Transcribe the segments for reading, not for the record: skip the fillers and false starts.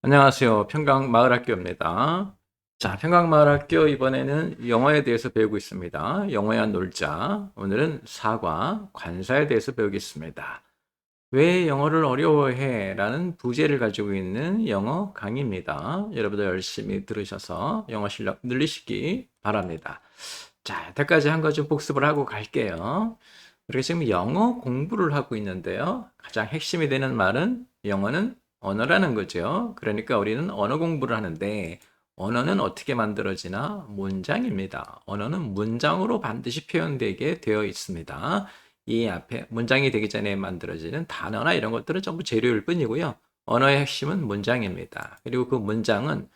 안녕하세요. 평강마을학교입니다. 자, 평강마을학교 이번에는 영어에 대해서 배우고 있습니다. 영어야 놀자. 오늘은 사과, 관사에 대해서 배우겠습니다. 왜 영어를 어려워해? 라는 부제를 가지고 있는 영어 강의입니다. 여러분들 열심히 들으셔서 영어 실력 늘리시기 바랍니다. 자, 여태까지 한 거 좀 복습을 하고 갈게요. 우리가 지금 영어 공부를 하고 있는데요. 가장 핵심이 되는 말은 영어는 언어라는 거죠. 그러니까 우리는 언어 공부를 하는데 언어는 어떻게 만들어지나? 문장입니다. 언어는 문장으로 반드시 표현되게 되어 있습니다. 이 앞에 문장이 되기 전에 만들어지는 단어나 이런 것들은 전부 재료일 뿐이고요. 언어의 핵심은 문장입니다. 그리고 그 문장은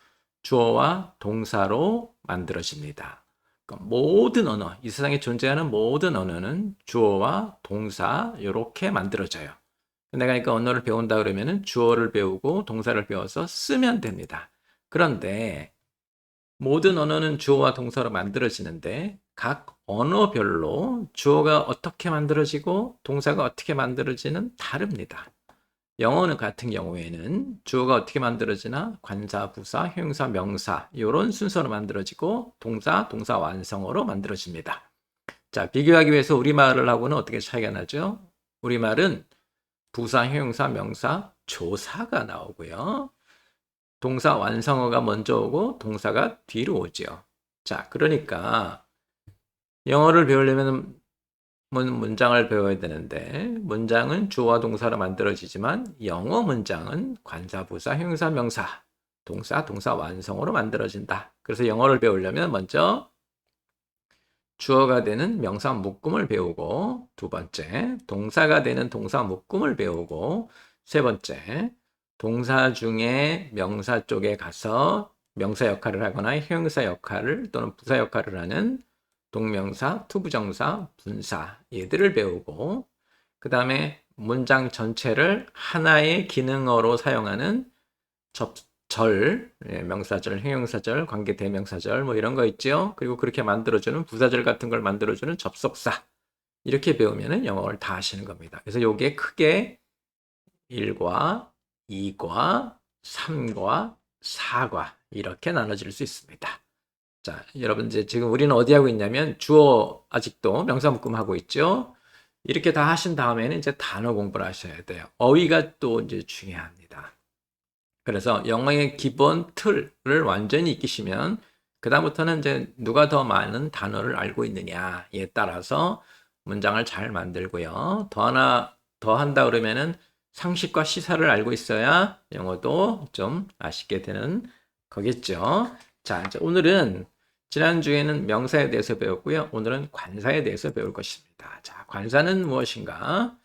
주어와 동사로 만들어집니다. 그러니까 모든 언어, 이 세상에 존재하는 모든 언어는 주어와 동사 이렇게 만들어져요. 내가 그러니까 언어를 배운다 그러면은 주어를 배우고 동사를 배워서 쓰면 됩니다. 그런데 모든 언어는 주어와 동사로 만들어지는데 각 언어별로 주어가 어떻게 만들어지고 동사가 어떻게 만들어지는 다릅니다. 영어는 같은 경우에는 주어가 어떻게 만들어지나 관사, 부사, 형용사, 명사 이런 순서로 만들어지고 동사, 동사 완성어로 만들어집니다. 자, 비교하기 위해서 우리말을 하고는 어떻게 차이가 나죠? 우리말은 부사, 형용사, 명사, 조사가 나오고요. 동사 완성어가 먼저 오고 동사가 뒤로 오죠. 자, 그러니까 영어를 배우려면 문장을 배워야 되는데 문장은 주어와 동사로 만들어지지만 영어 문장은 관사, 부사, 형용사, 명사, 동사, 동사 완성어로 만들어진다. 그래서 영어를 배우려면 먼저 주어가 되는 명사 묶음을 배우고 두 번째 동사가 되는 동사 묶음을 배우고 세 번째 동사 중에 명사 쪽에 가서 명사 역할을 하거나 형용사 역할을 또는 부사 역할을 하는 동명사, 투부정사, 분사 얘들을 배우고 그 다음에 문장 전체를 하나의 기능어로 사용하는 절, 명사절, 형용사절, 관계대명사절 뭐 이런 거 있죠. 그리고 그렇게 만들어주는 부사절 같은 걸 만들어주는 접속사 이렇게 배우면 영어를 다 하시는 겁니다. 그래서 요게 크게 1과 2과 3과 4과 이렇게 나눠질 수 있습니다. 자, 여러분 이제 지금 우리는 어디 하고 있냐면 주어 아직도 명사 묶음 하고 있죠. 이렇게 다 하신 다음에는 이제 단어 공부를 하셔야 돼요. 어휘가 또 이제 중요합니다. 그래서 영어의 기본 틀을 완전히 익히시면 그다음부터는 이제 누가 더 많은 단어를 알고 있느냐에 따라서 문장을 잘 만들고요. 더 하나 더 한다 그러면은 상식과 시사를 알고 있어야 영어도 좀 아쉽게 되는 거겠죠. 자, 이제 오늘은 지난주에는 명사에 대해서 배웠고요. 오늘은 관사에 대해서 배울 것입니다. 자, 관사는 무엇인가?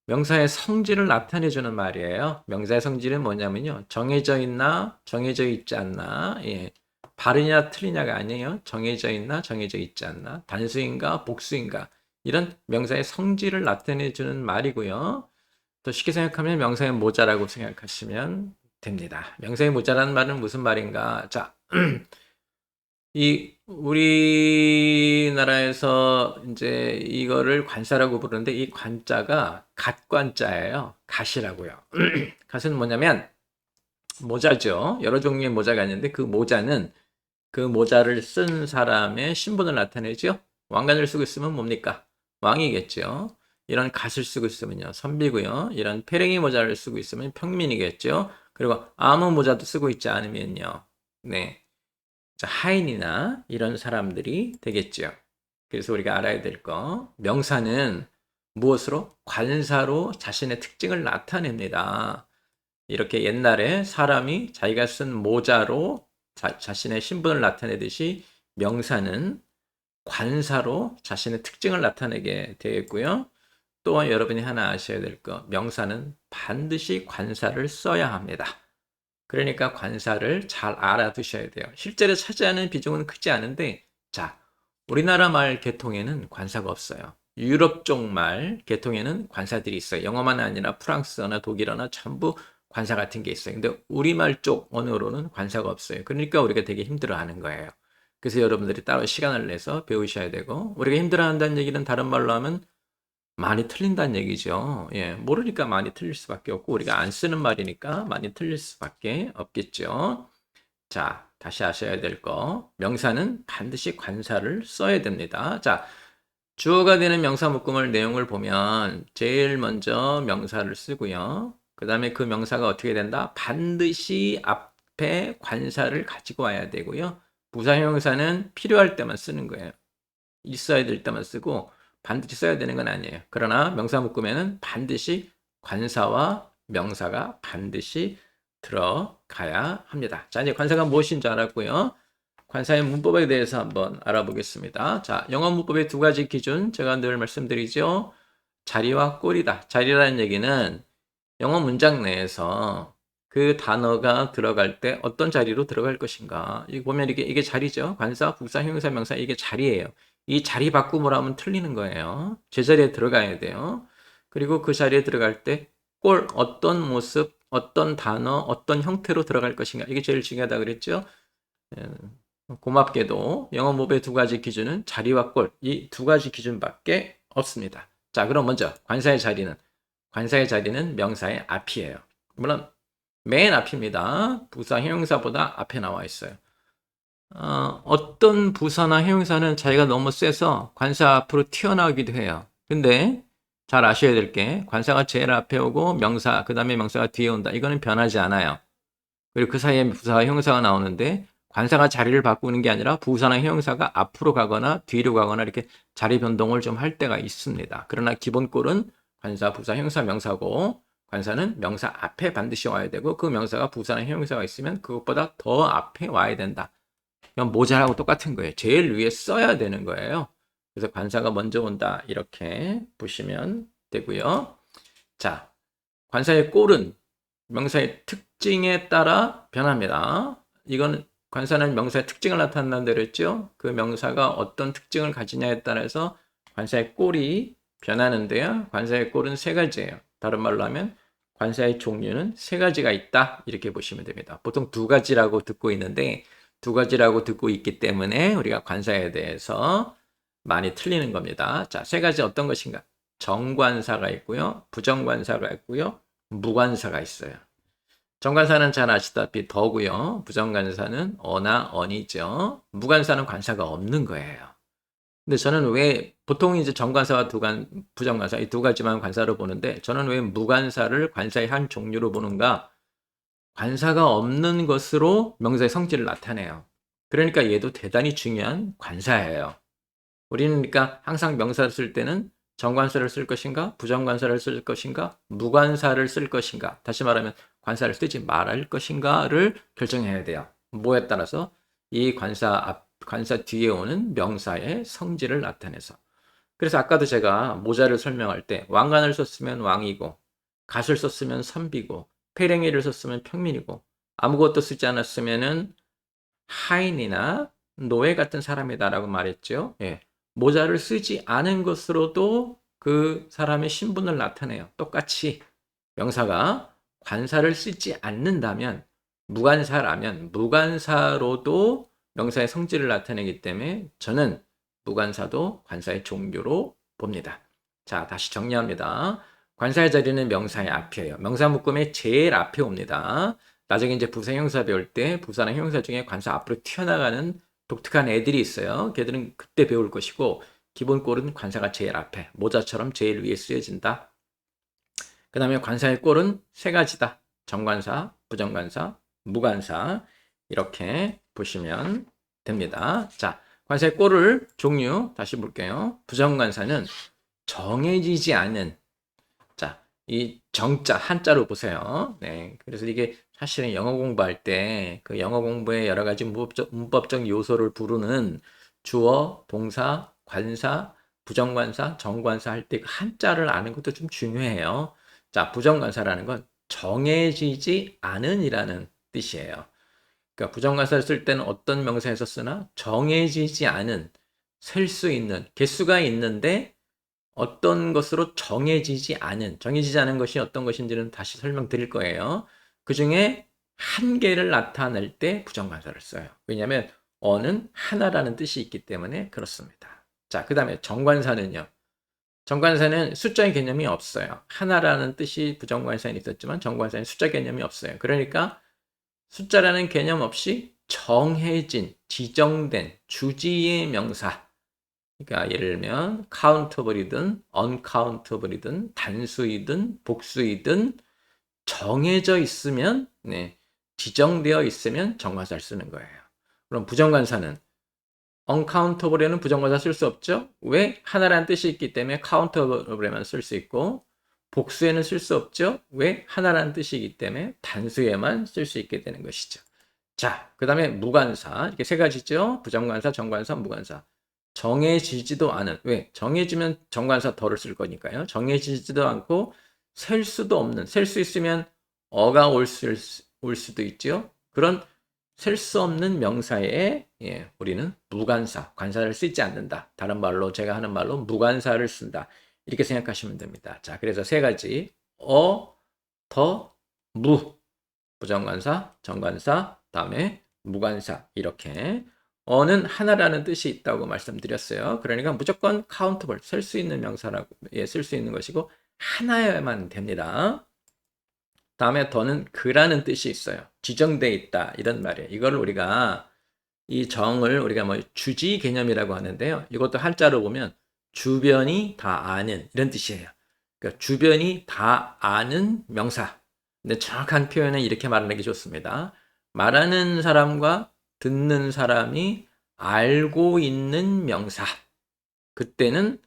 명사의 성질을 나타내주는 말이에요. 명사의 성질은 뭐냐면요. 정해져 있나, 정해져 있지 않나, 예. 바르냐, 틀리냐가 아니에요. 정해져 있나, 정해져 있지 않나, 단수인가, 복수인가. 이런 명사의 성질을 나타내주는 말이고요. 또 쉽게 생각하면 명사의 모자라고 생각하시면 됩니다. 명사의 모자라는 말은 무슨 말인가? 자, 이 우리나라에서 이제 이거를 관사라고 부르는데 이 관자가 갓관자예요. 갓이라고요. 갓은 뭐냐면 모자죠. 여러 종류의 모자가 있는데 그 모자는 그 모자를 쓴 사람의 신분을 나타내죠. 왕관을 쓰고 있으면 뭡니까? 왕이겠죠. 이런 갓을 쓰고 있으면요. 선비고요. 이런 페랭이 모자를 쓰고 있으면 평민이겠죠. 그리고 아무 모자도 쓰고 있지 않으면요. 네. 하인이나 이런 사람들이 되겠죠. 그래서 우리가 알아야 될 거, 명사는 무엇으로? 관사로 자신의 특징을 나타냅니다. 이렇게 옛날에 사람이 자기가 쓴 모자로 자신의 신분을 나타내듯이 명사는 관사로 자신의 특징을 나타내게 되겠고요. 또한 여러분이 하나 아셔야 될 거, 명사는 반드시 관사를 써야 합니다. 그러니까 관사를 잘 알아두셔야 돼요. 실제로 차지하는 비중은 크지 않은데, 자, 우리나라 말 계통에는 관사가 없어요. 유럽 쪽 말 계통에는 관사들이 있어요. 영어만 아니라 프랑스어나 독일어나 전부 관사 같은 게 있어요. 근데 우리말 쪽 언어로는 관사가 없어요. 그러니까 우리가 되게 힘들어하는 거예요. 그래서 여러분들이 따로 시간을 내서 배우셔야 되고, 우리가 힘들어한다는 얘기는 다른 말로 하면 많이 틀린다는 얘기죠. 예, 모르니까 많이 틀릴 수밖에 없고 우리가 안 쓰는 말이니까 많이 틀릴 수밖에 없겠죠. 자, 다시 아셔야 될 거. 명사는 반드시 관사를 써야 됩니다. 자, 주어가 되는 명사 묶음을 내용을 보면 제일 먼저 명사를 쓰고요. 그 다음에 그 명사가 어떻게 된다? 반드시 앞에 관사를 가지고 와야 되고요. 부사형용사는 필요할 때만 쓰는 거예요. 있어야 될 때만 쓰고 반드시 써야 되는 건 아니에요. 그러나 명사 묶음에는 반드시 관사와 명사가 반드시 들어가야 합니다. 자, 이제 관사가 무엇인지 알았고요. 관사의 문법에 대해서 한번 알아보겠습니다. 자, 영어 문법의 두 가지 기준 제가 늘 말씀드리죠. 자리와 꼴이다. 자리라는 얘기는 영어 문장 내에서 그 단어가 들어갈 때 어떤 자리로 들어갈 것인가. 이거 보면 이게 자리죠. 관사, 부사, 형용사, 명사 이게 자리예요. 이 자리 바꿈을 하면 틀리는 거예요. 제자리에 들어가야 돼요. 그리고 그 자리에 들어갈 때 꼴, 어떤 모습, 어떤 단어, 어떤 형태로 들어갈 것인가. 이게 제일 중요하다 그랬죠. 고맙게도 영어 문법의 두 가지 기준은 자리와 꼴, 이 두 가지 기준밖에 없습니다. 자, 그럼 먼저 관사의 자리는 명사의 앞이에요. 물론 맨 앞입니다. 부사, 형용사보다 앞에 나와 있어요. 어떤 부사나 형용사는 자기가 너무 세서 관사 앞으로 튀어나오기도 해요. 근데 잘 아셔야 될 게 관사가 제일 앞에 오고 명사, 그 다음에 명사가 뒤에 온다. 이거는 변하지 않아요. 그리고 그 사이에 부사와 형용사가 나오는데 관사가 자리를 바꾸는 게 아니라 부사나 형용사가 앞으로 가거나 뒤로 가거나 이렇게 자리 변동을 좀 할 때가 있습니다. 그러나 기본 꼴은 관사, 부사, 형용사, 명사고 관사는 명사 앞에 반드시 와야 되고 그 명사가 부사나 형용사가 있으면 그것보다 더 앞에 와야 된다. 이건 모자라고 똑같은 거예요. 제일 위에 써야 되는 거예요. 그래서 관사가 먼저 온다. 이렇게 보시면 되고요. 자, 관사의 꼴은 명사의 특징에 따라 변합니다. 이건 관사는 명사의 특징을 나타낸다고 그랬죠. 그 명사가 어떤 특징을 가지냐에 따라서 관사의 꼴이 변하는데요. 관사의 꼴은 세 가지예요. 다른 말로 하면 관사의 종류는 세 가지가 있다. 이렇게 보시면 됩니다. 보통 두 가지라고 듣고 있는데 두 가지라고 듣고 있기 때문에 우리가 관사에 대해서 많이 틀리는 겁니다. 자, 세 가지 어떤 것인가? 정관사가 있고요. 부정관사가 있고요. 무관사가 있어요. 정관사는 잘 아시다시피 더고요. 부정관사는 어나 언이죠. 무관사는 관사가 없는 거예요. 근데 저는 왜 보통 이제 정관사와 부정관사 이 두 가지만 관사로 보는데 저는 왜 무관사를 관사의 한 종류로 보는가? 관사가 없는 것으로 명사의 성질을 나타내요. 그러니까 얘도 대단히 중요한 관사예요. 우리는 그러니까 항상 명사를 쓸 때는 정관사를 쓸 것인가, 부정관사를 쓸 것인가, 무관사를 쓸 것인가, 다시 말하면 관사를 쓰지 말할 것인가를 결정해야 돼요. 뭐에 따라서 이 관사 뒤에 오는 명사의 성질을 나타내서. 그래서 아까도 제가 모자를 설명할 때 왕관을 썼으면 왕이고, 갓을 썼으면 선비고, 페랭이를 썼으면 평민이고, 아무것도 쓰지 않았으면은 하인이나 노예 같은 사람이다라고 말했죠. 예. 모자를 쓰지 않은 것으로도 그 사람의 신분을 나타내요. 똑같이 명사가 관사를 쓰지 않는다면 무관사라면 무관사로도 명사의 성질을 나타내기 때문에 저는 무관사도 관사의 종류로 봅니다. 자, 다시 정리합니다. 관사의 자리는 명사의 앞이에요. 명사 묶음의 제일 앞에 옵니다. 나중에 이제 부사 형용사 배울 때 부사나 형용사 중에 관사 앞으로 튀어나가는 독특한 애들이 있어요. 걔들은 그때 배울 것이고 기본 꼴은 관사가 제일 앞에 모자처럼 제일 위에 쓰여진다. 그 다음에 관사의 꼴은 세 가지다. 정관사, 부정관사, 무관사 이렇게 보시면 됩니다. 자, 관사의 꼴을 종류 다시 볼게요. 부정관사는 정해지지 않은 자, 이 정자 한자로 보세요. 네, 그래서 이게 사실은 영어 공부할 때 그 영어 공부의 여러 가지 문법적 요소를 부르는 주어, 동사, 관사, 부정관사, 정관사 할 때 그 한자를 아는 것도 좀 중요해요. 자, 부정관사라는 건 정해지지 않은이라는 뜻이에요. 그러니까 부정관사를 쓸 때는 어떤 명사에서 쓰나 정해지지 않은, 셀 수 있는, 개수가 있는데 어떤 것으로 정해지지 않은 것이 어떤 것인지는 다시 설명드릴 거예요. 그 중에 한 개를 나타낼 때 부정관사를 써요. 왜냐하면 어는 하나라는 뜻이 있기 때문에 그렇습니다. 자, 그 다음에 정관사는요. 정관사는 숫자의 개념이 없어요. 하나라는 뜻이 부정관사에 있었지만 정관사는 숫자 개념이 없어요. 그러니까 숫자라는 개념 없이 정해진, 지정된 주지의 명사. 그러니까 예를 들면 카운터블이든 언카운터블이든 단수이든 복수이든 정해져 있으면 지정되어 있으면 정관사를 쓰는 거예요. 그럼 부정관사는 uncountable에는 부정관사 쓸 수 없죠. 왜? 하나라는 뜻이 있기 때문에 countable에만 쓸 수 있고 복수에는 쓸 수 없죠. 왜? 하나라는 뜻이기 때문에 단수에만 쓸 수 있게 되는 것이죠. 자, 그 다음에 무관사. 이렇게 세 가지죠. 부정관사, 정관사, 무관사. 정해지지도 않은. 왜? 정해지면 정관사 덜을 쓸 거니까요. 정해지지도 않고 셀 수도 없는. 셀 수 있으면 어가 올 수도 있죠. 그런 셀 수 없는 명사에 우리는 무관사, 관사를 쓰지 않는다. 다른 말로 제가 하는 말로 무관사를 쓴다. 이렇게 생각하시면 됩니다. 자, 그래서 세 가지. 더, 무. 부정관사, 정관사, 다음에 무관사. 이렇게. 어는 하나라는 뜻이 있다고 말씀드렸어요. 그러니까 무조건 countable, 셀 수 있는 명사라고 쓸 수 있는 것이고 하나여야만 됩니다. 다음에 더는 그라는 뜻이 있어요. 지정돼 있다 이런 말이에요. 이걸 우리가 이 정을 우리가 뭐 주지 개념이라고 하는데요. 이것도 한자로 보면 주변이 다 아는 이런 뜻이에요. 그러니까 주변이 다 아는 명사. 근데 정확한 표현은 이렇게 말하는 게 좋습니다. 말하는 사람과 듣는 사람이 알고 있는 명사. 그때는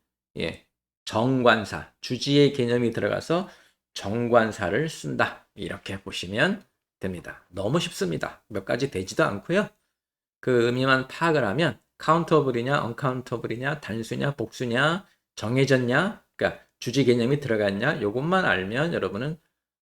정관사, 주지의 개념이 들어가서 정관사를 쓴다. 이렇게 보시면 됩니다. 너무 쉽습니다. 몇 가지 되지도 않고요. 그 의미만 파악을 하면 카운터블이냐, 언카운터블이냐, 단수냐, 복수냐, 정해졌냐, 그러니까 주지 개념이 들어갔냐, 요것만 알면 여러분은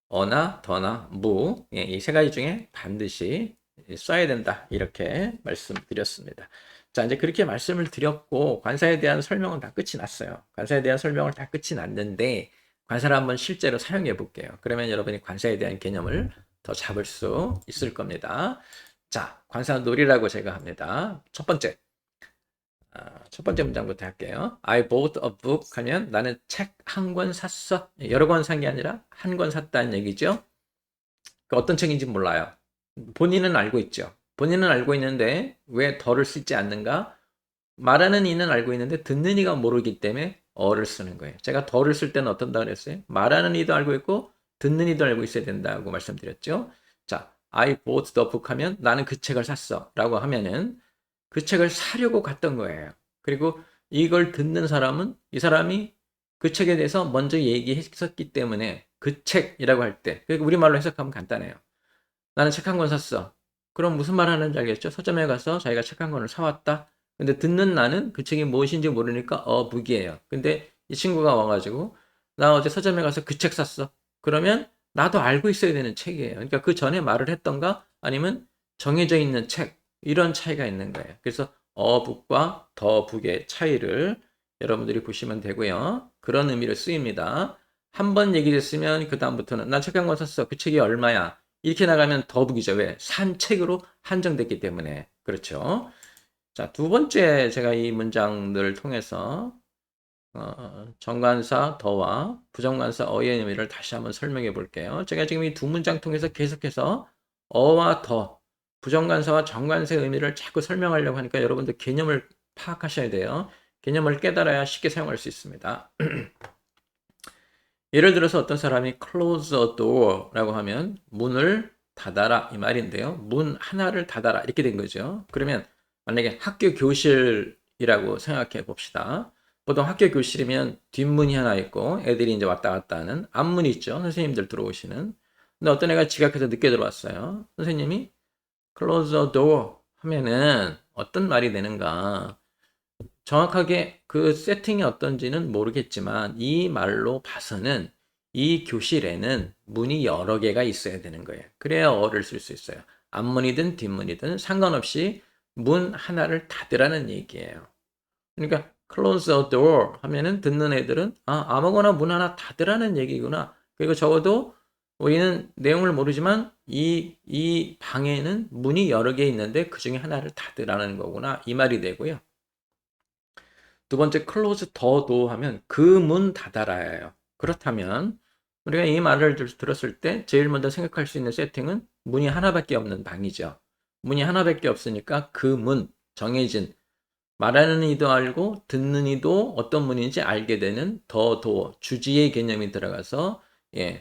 어나 더나 무, 이 세 가지 중에 반드시 써야 된다. 이렇게 말씀드렸습니다. 자, 이제 그렇게 말씀을 드렸고 관사에 대한 설명은 다 끝이 났어요. 관사에 대한 설명을 다 끝이 났는데 관사를 한번 실제로 사용해 볼게요. 그러면 여러분이 관사에 대한 개념을 더 잡을 수 있을 겁니다. 자, 관사 놀이라고 제가 합니다. 첫 번째 문장부터 할게요. I bought a book 하면 나는 책 한 권 샀어. 여러 권 산 게 아니라 한 권 샀다는 얘기죠. 그 어떤 책인지 몰라요. 본인은 알고 있죠. 본인은 알고 있는데 왜 더를 쓰지 않는가? 말하는 이는 알고 있는데 듣는 이가 모르기 때문에 어를 쓰는 거예요. 제가 더를 쓸 때는 어떤다 그랬어요? 말하는 이도 알고 있고 듣는 이도 알고 있어야 된다고 말씀드렸죠. 자, I bought the book 하면 나는 그 책을 샀어 라고 하면은 그 책을 사려고 갔던 거예요. 그리고 이걸 듣는 사람은 이 사람이 그 책에 대해서 먼저 얘기했었기 때문에 그 책이라고 할 때, 우리말로 해석하면 간단해요. 나는 책 한 권 샀어. 그럼 무슨 말 하는지 알겠죠? 서점에 가서 자기가 책 한 권을 사왔다. 근데 듣는 나는 그 책이 무엇인지 모르니까 무기예요. 근데 이 친구가 와가지고 나 어제 서점에 가서 그 책 샀어. 그러면 나도 알고 있어야 되는 책이에요. 그러니까 그 전에 말을 했던가 아니면 정해져 있는 책 이런 차이가 있는 거예요. 그래서 북과 더 북의 차이를 여러분들이 보시면 되고요. 그런 의미로 쓰입니다. 한 번 얘기됐으면 그 다음부터는 나 책 한 권 샀어. 그 책이 얼마야? 이렇게 나가면 더 북이죠. 왜? 산 책으로 한정됐기 때문에. 그렇죠. 자, 두 번째 제가 이 문장들을 통해서 정관사 더와 부정관사 어의 의미를 다시 한번 설명해 볼게요. 제가 지금 이 두 문장 통해서 계속해서 어와 더, 부정관사와 정관사의 의미를 자꾸 설명하려고 하니까 여러분들 개념을 파악하셔야 돼요. 개념을 깨달아야 쉽게 사용할 수 있습니다. 예를 들어서 어떤 사람이 close a door라고 하면 문을 닫아라 이 말인데요. 문 하나를 닫아라 이렇게 된 거죠. 그러면 만약에 학교 교실이라고 생각해 봅시다. 보통 학교 교실이면 뒷문이 하나 있고 애들이 이제 왔다 갔다 하는 앞문이 있죠. 선생님들 들어오시는. 근데 어떤 애가 지각해서 늦게 들어왔어요. 선생님이 close the door 하면은 어떤 말이 되는가? 정확하게 그 세팅이 어떤지는 모르겠지만 이 말로 봐서는 이 교실에는 문이 여러 개가 있어야 되는 거예요. 그래야 어를 쓸 수 있어요. 앞문이든 뒷문이든 상관없이 문 하나를 닫으라는 얘기예요. 그러니까 close the door 하면은 듣는 애들은 아무거나 문 하나 닫으라는 얘기구나. 그리고 적어도 우리는 내용을 모르지만 이 방에는 문이 여러 개 있는데 그 중에 하나를 닫으라는 거구나. 이 말이 되고요. 두 번째 close the door 하면 그 문 닫아라예요. 그렇다면 우리가 이 말을 들었을 때 제일 먼저 생각할 수 있는 세팅은 문이 하나밖에 없는 방이죠. 문이 하나밖에 없으니까 그 문, 정해진, 말하는 이도 알고 듣는 이도 어떤 문인지 알게 되는 더 도어, 주지의 개념이 들어가서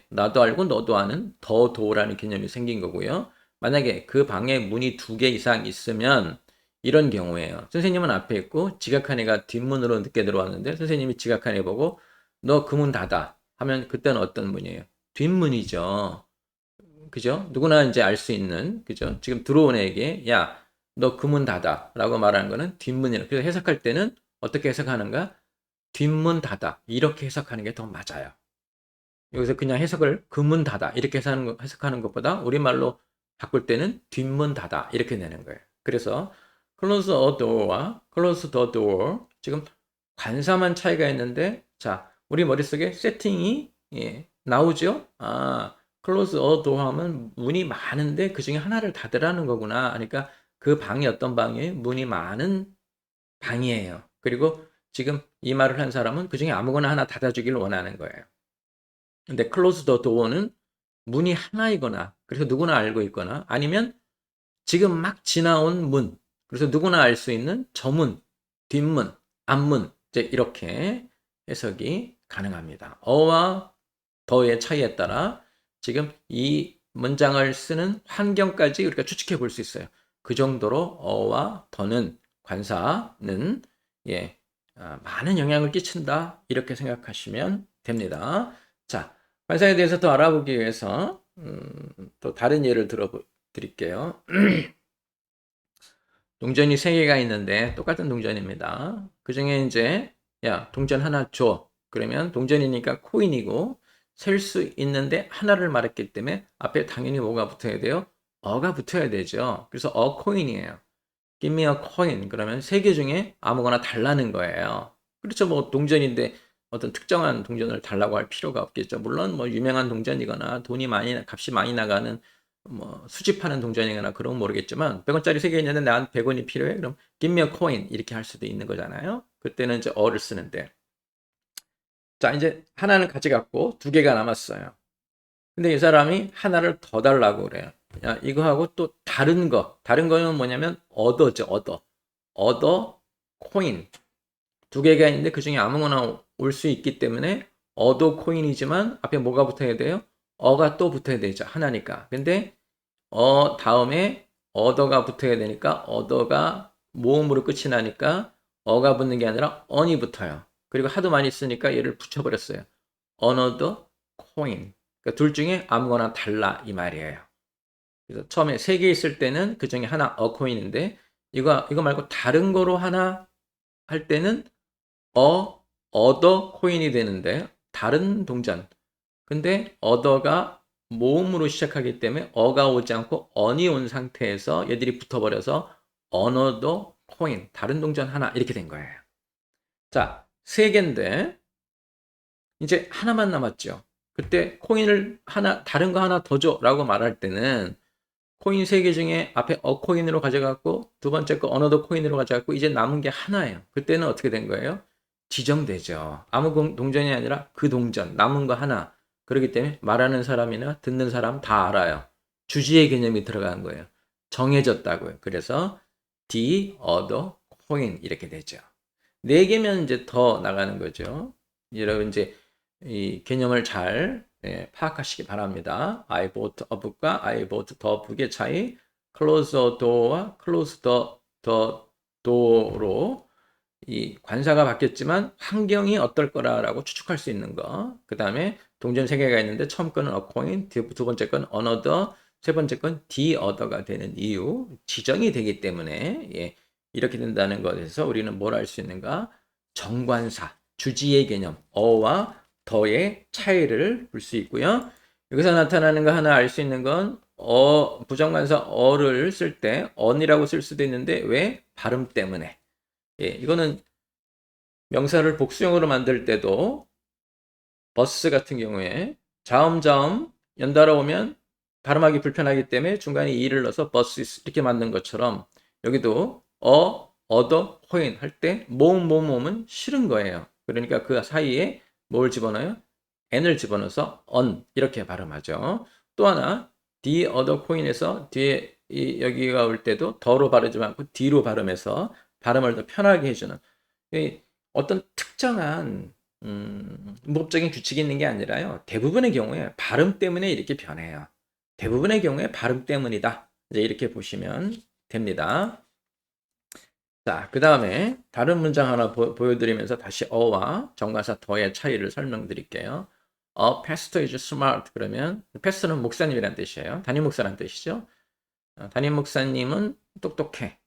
나도 알고 너도 아는 더 도어라는 개념이 생긴 거고요. 만약에 그 방에 문이 2개 이상 있으면 이런 경우에요. 선생님은 앞에 있고 지각한 애가 뒷문으로 늦게 들어왔는데 선생님이 지각한 애 보고 너 그 문 닫아 하면 그때는 어떤 문이에요? 뒷문이죠. 그죠? 누구나 이제 알 수 있는, 그죠? 지금 들어온 애에게, 야, 너 그 문 닫아. 라고 말하는 거는 뒷문이라. 그래서 해석할 때는 어떻게 해석하는가? 뒷문 닫아. 이렇게 해석하는 게 더 맞아요. 여기서 그냥 해석을 그 문 닫아. 이렇게 해석하는 것보다 우리말로 바꿀 때는 뒷문 닫아. 이렇게 내는 거예요. 그래서 close a door와 close the door. 지금 관사만 차이가 있는데, 자, 우리 머릿속에 세팅이 나오죠? 아, close a door 하면 문이 많은데 그 중에 하나를 닫으라는 거구나. 그러니까 그 방이 어떤 방이에요? 문이 많은 방이에요. 그리고 지금 이 말을 한 사람은 그 중에 아무거나 하나 닫아주길 원하는 거예요. 근데 close the door는 문이 하나이거나, 그래서 누구나 알고 있거나, 아니면 지금 막 지나온 문, 그래서 누구나 알 수 있는 저문, 뒷문, 앞문, 이제 이렇게 해석이 가능합니다. 어와 더의 차이에 따라 지금 이 문장을 쓰는 환경까지 우리가 추측해 볼 수 있어요. 그 정도로 어와 더는 관사는 많은 영향을 끼친다 이렇게 생각하시면 됩니다. 자, 관사에 대해서 더 알아보기 위해서 또 다른 예를 드릴게요. 동전이 3개가 있는데 똑같은 동전입니다. 그 중에 이제 야 동전 하나 줘. 그러면 동전이니까 코인이고 셀 수 있는데 하나를 말했기 때문에 앞에 당연히 뭐가 붙어야 돼요? 어가 붙어야 되죠. 그래서 어 코인이에요. Give me a coin. 그러면 3개 중에 아무거나 달라는 거예요. 그렇죠. 뭐 동전인데 어떤 특정한 동전을 달라고 할 필요가 없겠죠. 물론 뭐 유명한 동전이거나 값이 많이 나가는 뭐 수집하는 동전이거나 그런 건 모르겠지만 100원짜리 3개 있는데 나한테 100원이 필요해? 그럼 give me a coin 이렇게 할 수도 있는 거잖아요. 그때는 이제 어를 쓰는데 자 이제 하나는 가져갔고 2개가 남았어요. 근데 이 사람이 하나를 더 달라고 그래요. 야, 이거하고 또 다른 거는 뭐냐면 얻어죠, 얻어 코인 2개가 있는데 그 중에 아무거나 올 수 있기 때문에 얻어 코인이지만 앞에 뭐가 붙어야 돼요? 어가 또 붙어야 되죠, 하나니까. 근데 다음에 얻어가 붙어야 되니까 얻어가 모음으로 끝이 나니까 어가 붙는 게 아니라 on이 붙어요. 그리고 하도 많이 쓰니까 얘를 붙여버렸어요. another coin. 그러니까 둘 중에 아무거나 달라 이 말이에요. 그래서 처음에 3개 있을 때는 그 중에 하나 a coin인데 이거 말고 다른 거로 하나 할 때는 other coin이 되는데 다른 동전. 근데 other가 모음으로 시작하기 때문에 어가 오지 않고 on이 온 상태에서 얘들이 붙어버려서 another coin, 다른 동전 하나 이렇게 된 거예요. 자, 3개인데 이제 하나만 남았죠. 그때 코인을 다른 거 하나 더 줘라고 말할 때는 코인 3개 중에 앞에 코인으로 가져갔고 두 번째 거 another 코인으로 가져갔고 이제 남은 게 하나예요. 그때는 어떻게 된 거예요? 지정되죠. 아무 동전이 아니라 그 동전, 남은 거 하나. 그렇기 때문에 말하는 사람이나 듣는 사람 다 알아요. 주지의 개념이 들어간 거예요. 정해졌다고요. 그래서 the other coin 이렇게 되죠. 4개면 이제 더 나가는 거죠. 여러분 이제 이 개념을 잘 파악하시기 바랍니다. I bought a book과 I bought the book의 차이, close the door와 close the door로 이 관사가 바뀌었지만 환경이 어떨 거라고 추측할 수 있는 거. 그 다음에 동전 3개가 있는데 처음 거는 a coin, 두 번째 건 another, 세 번째 건 the other가 되는 이유, 지정이 되기 때문에 이렇게 된다는 것에서 우리는 뭘 알 수 있는가? 정관사, 주지의 개념, 어와 더의 차이를 볼 수 있고요. 여기서 나타나는 거 하나 알 수 있는 건 부정관사 어를 쓸 때 on이라고 쓸 수도 있는데 왜? 발음 때문에. 이거는 명사를 복수형으로 만들 때도 버스 같은 경우에 자음 연달아 오면 발음하기 불편하기 때문에 중간에 이를 넣어서 버스 이렇게 만든 것처럼 여기도 other when 할 때 뭐뭐뭐는 싫은 거예요. 그러니까 그 사이에 뭘 집어넣어요? n을 집어넣어서 on 이렇게 발음하죠. 또 하나 the other coin에서 뒤에 여기가 올 때도 더로 바르지 않고 d로 발음해서 발음을 더 편하게 해주는 어떤 특정한 문법적인 규칙이 있는 게 아니라요. 대부분의 경우에 발음 때문에 이렇게 변해요. 대부분의 경우에 발음 때문이다. 이제 이렇게 보시면 됩니다. 자, 그 다음에 다른 문장 하나 보여드리면서 다시 어와 정관사 더의 차이를 설명드릴게요. pastor is smart 그러면 pastor는 목사님이란 뜻이에요. 담임 목사란 뜻이죠. 담임 목사님은 똑똑해.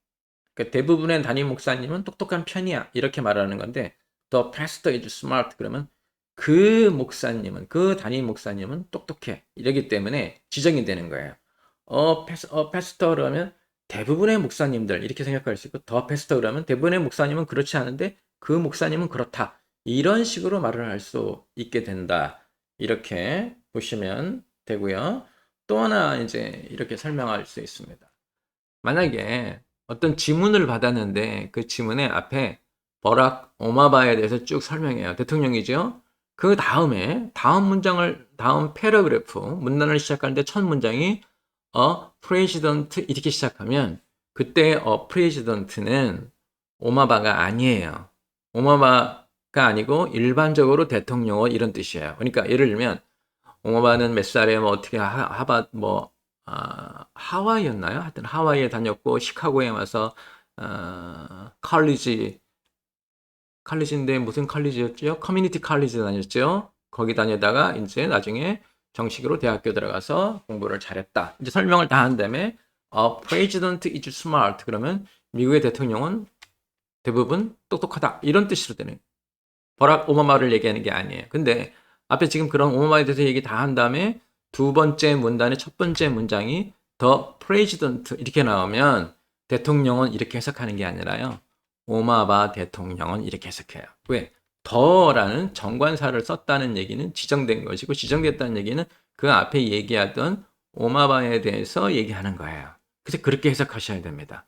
그러니까 대부분의 담임 목사님은 똑똑한 편이야. 이렇게 말하는 건데 the pastor is smart 그러면 그 목사님은 그 담임 목사님은 똑똑해. 이러기 때문에 지정이 되는 거예요. pastor 그러면 대부분의 목사님들 이렇게 생각할 수 있고 더 패스터 그러면 대부분의 목사님은 그렇지 않은데 그 목사님은 그렇다. 이런 식으로 말을 할 수 있게 된다. 이렇게 보시면 되고요. 또 하나 이제 이렇게 설명할 수 있습니다. 만약에 어떤 지문을 받았는데 그 지문에 앞에 버락 오마바에 대해서 쭉 설명해요. 대통령이죠. 그 다음에 다음 패러그래프 문단을 시작하는데 첫 문장이 president 이렇게 시작하면 그때 president는 오마바가 아니에요. 오마바가 아니고 일반적으로 대통령어 이런 뜻이에요. 그러니까 예를 들면 오마바는 몇 살에 뭐 어떻게 하와이였나요? 하여튼 하와이에 다녔고 시카고에 와서 칼리지인데 무슨 칼리지였죠? 커뮤니티 칼리지 다녔죠. 거기 다니다가 이제 나중에 정식으로 대학교 들어가서 공부를 잘했다. 이제 설명을 다 한 다음에 president is smart 그러면 미국의 대통령은 대부분 똑똑하다. 이런 뜻으로 되는 버락 오바마를 얘기하는 게 아니에요. 근데 앞에 지금 그런 오바마에 대해서 얘기 다 한 다음에 두 번째 문단의 첫 번째 문장이 the president 이렇게 나오면 대통령은 이렇게 해석하는 게 아니라요. 오마바 대통령은 이렇게 해석해요. 왜? 더라는 정관사를 썼다는 얘기는 지정된 것이고 지정됐다는 얘기는 그 앞에 얘기하던 오마바에 대해서 얘기하는 거예요. 그래서 그렇게 해석하셔야 됩니다.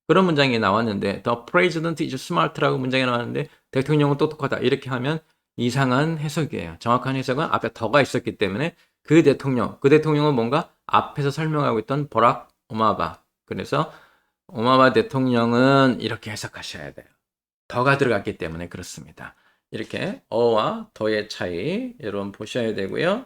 그런 문장이 나왔는데 the president is smart라고 문장이 나왔는데 대통령은 똑똑하다 이렇게 하면 이상한 해석이에요. 정확한 해석은 앞에 더가 있었기 때문에 그 대통령은 뭔가 앞에서 설명하고 있던 버락 오마바 그래서 오마바 대통령은 이렇게 해석하셔야 돼요. 더가 들어갔기 때문에 그렇습니다. 이렇게 어와 더의 차이 여러분 보셔야 되고요.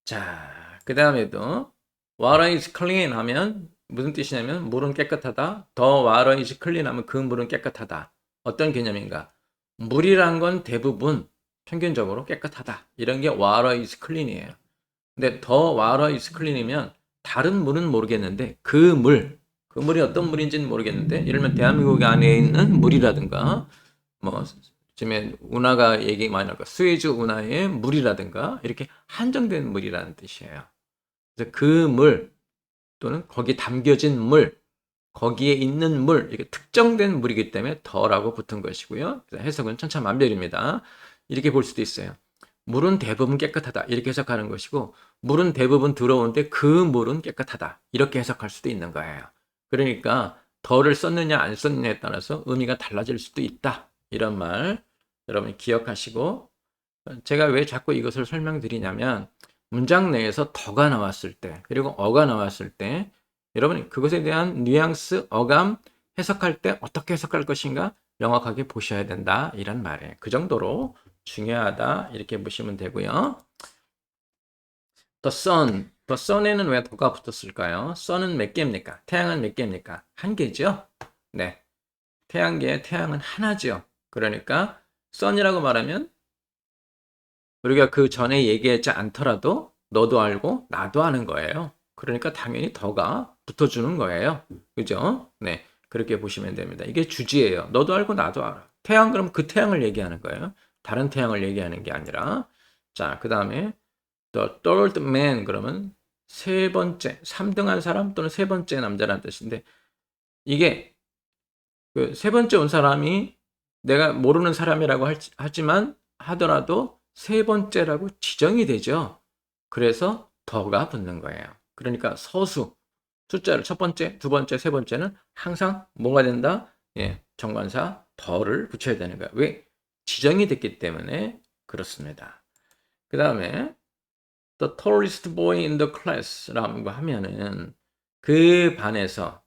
자, 그 다음에도 water is clean 하면 무슨 뜻이냐면 물은 깨끗하다. The water is clean 하면 그 물은 깨끗하다. 어떤 개념인가? 물이란 건 대부분 평균적으로 깨끗하다. 이런 게 water is clean이에요. 근데 the water is clean이면 다른 물은 모르겠는데 그 물이 어떤 물인지는 모르겠는데 예를 들면 대한민국 안에 있는 물이라든가 뭐 요즘에 운하가 얘기 많이 나고 스웨즈 운하의 물이라든가 이렇게 한정된 물이라는 뜻이에요. 그래서 그 물 또는 거기 담겨진 물, 거기에 있는 물, 이렇게 특정된 물이기 때문에 더라고 붙은 것이고요. 그래서 해석은 천차만별입니다. 이렇게 볼 수도 있어요. 물은 대부분 깨끗하다. 이렇게 해석하는 것이고 물은 대부분 더러운데 그 물은 깨끗하다. 이렇게 해석할 수도 있는 거예요. 그러니까 더를 썼느냐 안 썼느냐에 따라서 의미가 달라질 수도 있다. 이런 말 여러분이 기억하시고 제가 왜 자꾸 이것을 설명드리냐면 문장 내에서 더가 나왔을 때 그리고 어가 나왔을 때 여러분이 그것에 대한 뉘앙스, 어감 해석할 때 어떻게 해석할 것인가 명확하게 보셔야 된다. 이런 말이에요. 그 정도로 중요하다. 이렇게 보시면 되고요. The sun에는 왜 더가 붙었을까요? sun은 몇 개입니까? 태양은 몇 개입니까? 한 개죠? 네. 태양은 하나죠. 그러니까 sun이라고 말하면 우리가 그 전에 얘기하지 않더라도 너도 알고 나도 아는 거예요. 그러니까 당연히 더가 붙어주는 거예요. 그죠? 네. 그렇게 보시면 됩니다. 이게 주지예요. 너도 알고 나도 알아. 태양 그럼 그 태양을 얘기하는 거예요. 다른 태양을 얘기하는 게 아니라. 자, 그 다음에 the third man 그러면 세 번째, 3등한 사람 또는 세 번째 남자라는 뜻인데 이게 그 세 번째 온 사람이 내가 모르는 사람이라고 하지만 하더라도 세 번째라고 지정이 되죠. 그래서 더가 붙는 거예요. 그러니까 서수, 숫자를 첫 번째, 두 번째, 세 번째는 항상 뭐가 된다? 예, 정관사 더를 붙여야 되는 거야. 왜? 지정이 됐기 때문에 그렇습니다. 그 다음에 the tallest boy in the class라고 하면은 그 반에서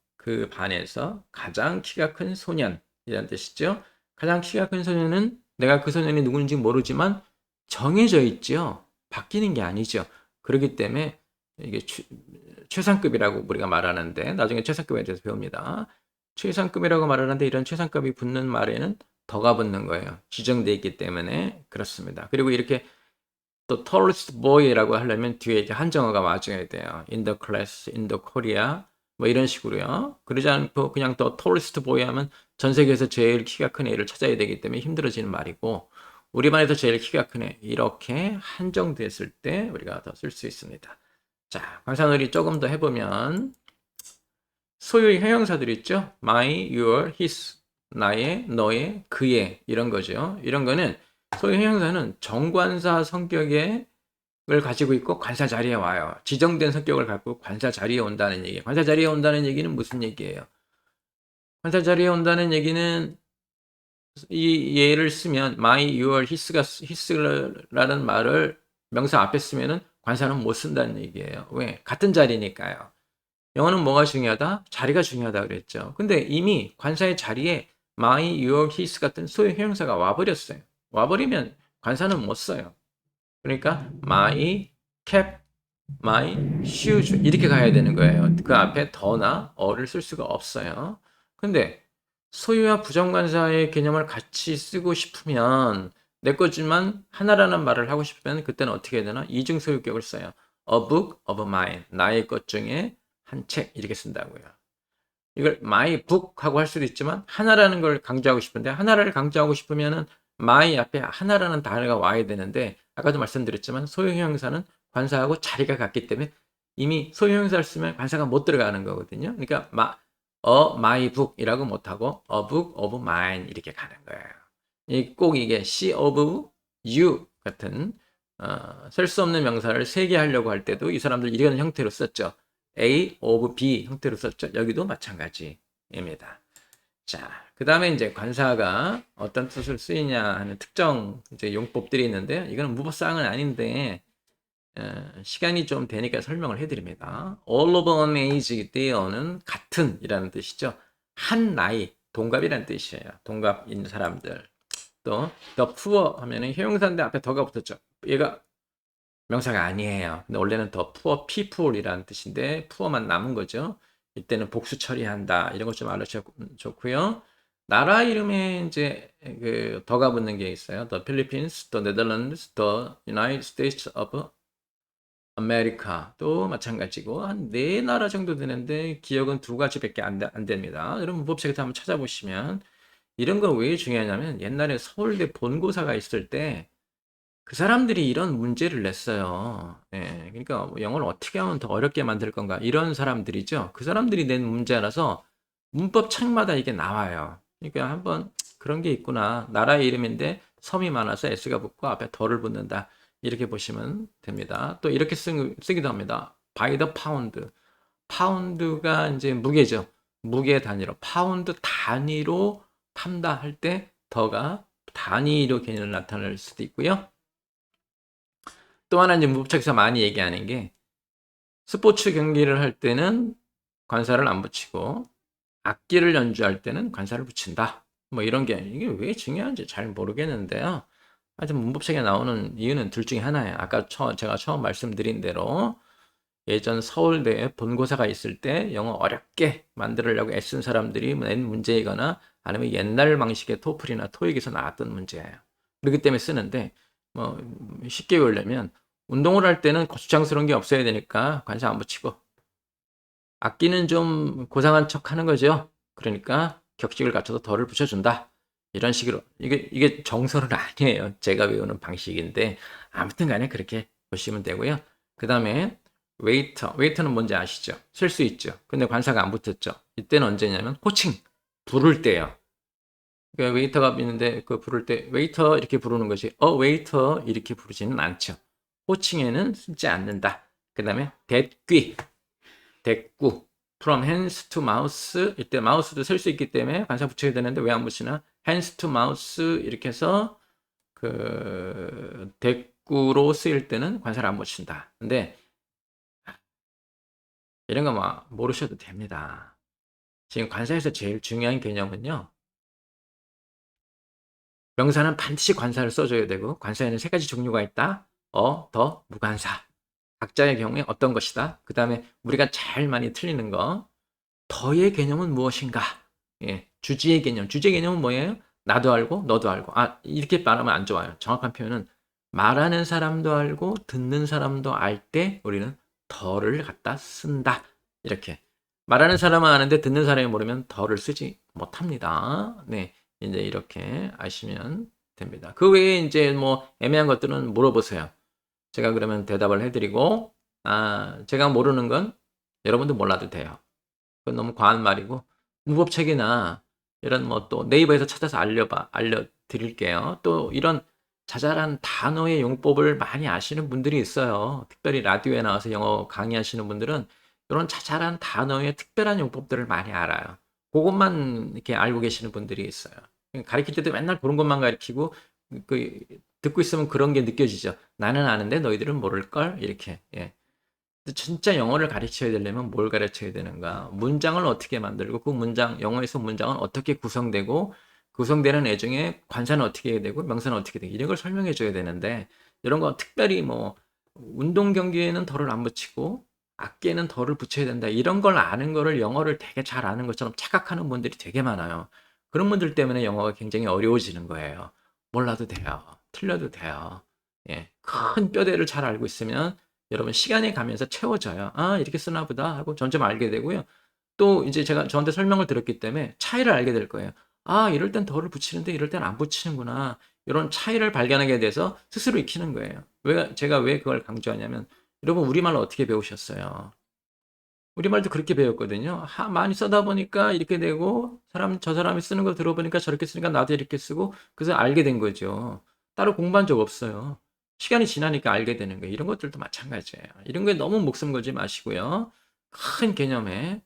가장 키가 큰 소년이라는 뜻이죠. 가장 키가 큰 소년은 내가 그 소년이 누구인지 모르지만 정해져 있죠. 바뀌는 게 아니죠. 그렇기 때문에 이게 최상급이라고 우리가 말하는데 나중에 최상급에 대해서 배웁니다. 최상급이라고 말하는데 이런 최상급이 붙는 말에는 더가 붙는 거예요. 지정되어 있기 때문에 그렇습니다. 그리고 이렇게 또 tallest boy라고 하려면 뒤에 이제 한정어가 와줘야 돼요. in the class, in the Korea 뭐 이런 식으로요. 그러지 않고 그냥 또 tallest boy 하면 전 세계에서 제일 키가 큰 애를 찾아야 되기 때문에 힘들어지는 말이고 우리 반에서 제일 키가 큰 애 이렇게 한정됐을 때 우리가 더 쓸 수 있습니다. 자, 관사놀이 조금 더 해보면 소유의 형용사들 있죠? my, your, his, 나의, 너의, 그의 이런 거죠. 이런 거는 소유 형용사는 정관사 성격을 가지고 있고 관사 자리에 와요. 지정된 성격을 갖고 관사 자리에 온다는 얘기예요. 관사 자리에 온다는 얘기는 무슨 얘기예요? 관사 자리에 온다는 얘기는 이 예를 쓰면 my, your, his라는 말을 명사 앞에 쓰면은 관사는 못 쓴다는 얘기예요. 왜? 같은 자리니까요. 영어는 뭐가 중요하다? 자리가 중요하다 그랬죠. 근데 이미 관사의 자리에 my, your, his 같은 소유 형용사가 와버렸어요. 와버리면 관사는 못 써요. 그러니까 my cap, my shoes 이렇게 가야 되는 거예요. 그 앞에 더나 어를 쓸 수가 없어요. 근데 소유와 부정관사의 개념을 같이 쓰고 싶으면 내 거지만 하나라는 말을 하고 싶으면 그때는 어떻게 해야 되나? 이중 소유격을 써요. A book of mine. 나의 것 중에 한 책 이렇게 쓴다고요. 이걸 my book 하고 할 수도 있지만 하나라는 걸 강조하고 싶은데 하나를 강조하고 싶으면은 my 앞에 하나라는 단어가 와야 되는데 아까도 말씀드렸지만 소유형용사는 관사하고 자리가 같기 때문에 이미 소유형용사를 쓰면 관사가 못 들어가는 거거든요. 그러니까 my book이라고 못하고 a book of mine 이렇게 가는 거예요. 꼭 이게 she of you 같은 셀 수 없는 명사를 세게 하려고 할 때도 이 사람들 이런 형태로 썼죠. A of B 형태로 썼죠. 여기도 마찬가지입니다. 자, 그 다음에 이제 관사가 어떤 뜻을 쓰이냐 하는 특정 이제 용법들이 있는데 이거는 무법사항은 아닌데 시간이 좀 되니까 설명을 해드립니다. all of an age there는 같은이라는 뜻이죠. 한 나이, 동갑이라는 뜻이에요. 동갑인 사람들. 또 the poor 하면은 형용사인데 앞에 더가 붙었죠. 얘가 명사가 아니에요. 근데 원래는 더 poor people이라는 뜻인데 poor만 남은 거죠. 이때는 복수 처리한다. 이런 것 좀 알아주시면 좋고요. 나라 이름에 이제 그 더가 붙는 게 있어요. The Philippines, the Netherlands, the United States of America도 마찬가지고 한 네 나라 정도 되는데 기억은 두 가지밖에 안 됩니다. 여러분 문법책에서 한번 찾아보시면 이런 건 왜 중요하냐면 옛날에 서울대 본고사가 있을 때 그 사람들이 이런 문제를 냈어요. 예, 그러니까 뭐 영어를 어떻게 하면 더 어렵게 만들 건가 이런 사람들이죠. 그 사람들이 낸 문제라서 문법 책마다 이게 나와요. 그러니까 한번 그런 게 있구나. 나라의 이름인데 섬이 많아서 s가 붙고 앞에 더를 붙는다. 이렇게 보시면 됩니다. 또 이렇게 쓰기도 합니다. by the pound. 파운드가 이제 무게죠. 무게 단위로 파운드 단위로 판다 할 때 더가 단위로 개념을 나타낼 수도 있고요. 또 하나 이제 문법책에서 많이 얘기하는 게 스포츠 경기를 할 때는 관사를 안 붙이고 악기를 연주할 때는 관사를 붙인다. 뭐 이런 게 이게 왜 중요한지 잘 모르겠는데요. 하여튼 문법책에 나오는 이유는 둘 중에 하나예요. 아까 제가 처음 말씀드린 대로 예전 서울대에 본고사가 있을 때 영어 어렵게 만들려고 애쓴 사람들이 낸 문제이거나 아니면 옛날 방식의 토플이나 토익에서 나왔던 문제예요. 그렇기 때문에 쓰는데 뭐 쉽게 외우려면 운동을 할 때는 거추장스러운 게 없어야 되니까 관사 안 붙이고 악기는 좀 고상한 척 하는 거죠. 그러니까 격식을 갖춰서 덜을 붙여준다. 이런 식으로 이게 정설은 아니에요. 제가 외우는 방식인데 아무튼 간에 그렇게 보시면 되고요. 그 다음에 웨이터는 뭔지 아시죠? 쓸 수 있죠. 근데 관사가 안 붙었죠. 이때는 언제냐면 호칭 부를 때요. 그러니까 웨이터가 있는데 그 부를 때 웨이터 이렇게 부르는 것이 웨이터 이렇게 부르지는 않죠. 호칭에는 쓰지 않는다. 그 다음에 대꾸 from hands to mouth. 이때 마우스도 쓸 수 있기 때문에 관사 붙여야 되는데 왜 안 붙이나? hands to mouth 이렇게 해서 그 대꾸로 쓰일 때는 관사를 안 붙인다. 근데 이런 거 막 모르셔도 됩니다. 지금 관사에서 제일 중요한 개념은요. 명사는 반드시 관사를 써줘야 되고 관사에는 세 가지 종류가 있다. 더, 무관사. 각자의 경우에 어떤 것이다. 그 다음에 우리가 제일 많이 틀리는 거. 더의 개념은 무엇인가? 예, 주지의 개념. 주지의 개념은 뭐예요? 나도 알고 너도 알고. 이렇게 말하면 안 좋아요. 정확한 표현은 말하는 사람도 알고 듣는 사람도 알 때 우리는 더를 갖다 쓴다. 이렇게. 말하는 사람은 아는데 듣는 사람이 모르면 더를 쓰지 못합니다. 네. 이제 이렇게 아시면 됩니다. 그 외에 이제 뭐 애매한 것들은 물어보세요. 제가 그러면 대답을 해드리고, 제가 모르는 건 여러분도 몰라도 돼요. 그건 너무 과한 말이고, 문법책이나 이런 뭐 또 네이버에서 찾아서 알려드릴게요. 또 이런 자잘한 단어의 용법을 많이 아시는 분들이 있어요. 특별히 라디오에 나와서 영어 강의하시는 분들은 이런 자잘한 단어의 특별한 용법들을 많이 알아요. 그것만 이렇게 알고 계시는 분들이 있어요. 가르칠 때도 맨날 그런 것만 가르치고, 그, 듣고 있으면 그런 게 느껴지죠. 나는 아는데 너희들은 모를걸? 이렇게. 예. 진짜 영어를 가르쳐야 되려면 뭘 가르쳐야 되는가? 문장을 어떻게 만들고 그 문장, 영어에서 문장은 어떻게 구성되고 구성되는 애 중에 관사는 어떻게 해야 되고 명사는 어떻게 되고 이런 걸 설명해 줘야 되는데 이런 거 특별히 뭐 운동 경기에는 덜을 안 붙이고 악기에는 덜을 붙여야 된다. 이런 걸 아는 거를 영어를 되게 잘 아는 것처럼 착각하는 분들이 되게 많아요. 그런 분들 때문에 영어가 굉장히 어려워지는 거예요. 몰라도 돼요. 틀려도 돼요. 예. 큰 뼈대를 잘 알고 있으면 여러분 시간이 가면서 채워져요. 이렇게 쓰나 보다 하고 점점 알게 되고요. 또 이제 제가 저한테 설명을 들었기 때문에 차이를 알게 될 거예요. 이럴 땐 덜을 붙이는데 이럴 땐 안 붙이는구나. 이런 차이를 발견하게 돼서 스스로 익히는 거예요. 제가 왜 그걸 강조하냐면 여러분 우리말 어떻게 배우셨어요? 우리말도 그렇게 배웠거든요. 많이 써다 보니까 이렇게 되고 저 사람이 쓰는 거 들어보니까 저렇게 쓰니까 나도 이렇게 쓰고 그래서 알게 된 거죠. 따로 공부한 적 없어요. 시간이 지나니까 알게 되는 거예요. 이런 것들도 마찬가지예요. 이런 거에 너무 목숨 걸지 마시고요. 큰 개념에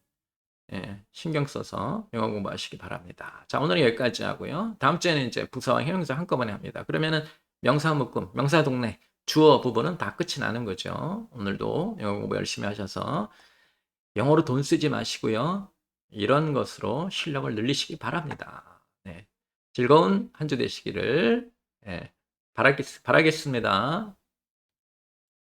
신경 써서 영어 공부하시기 바랍니다. 자, 오늘은 여기까지 하고요. 다음 주에는 이제 부사와 형용사 한꺼번에 합니다. 그러면은 명사 묶음, 명사 동네, 주어 부분은 다 끝이 나는 거죠. 오늘도 영어 공부 열심히 하셔서 영어로 돈 쓰지 마시고요. 이런 것으로 실력을 늘리시기 바랍니다. 네. 즐거운 한 주 되시기를 바라겠습니다.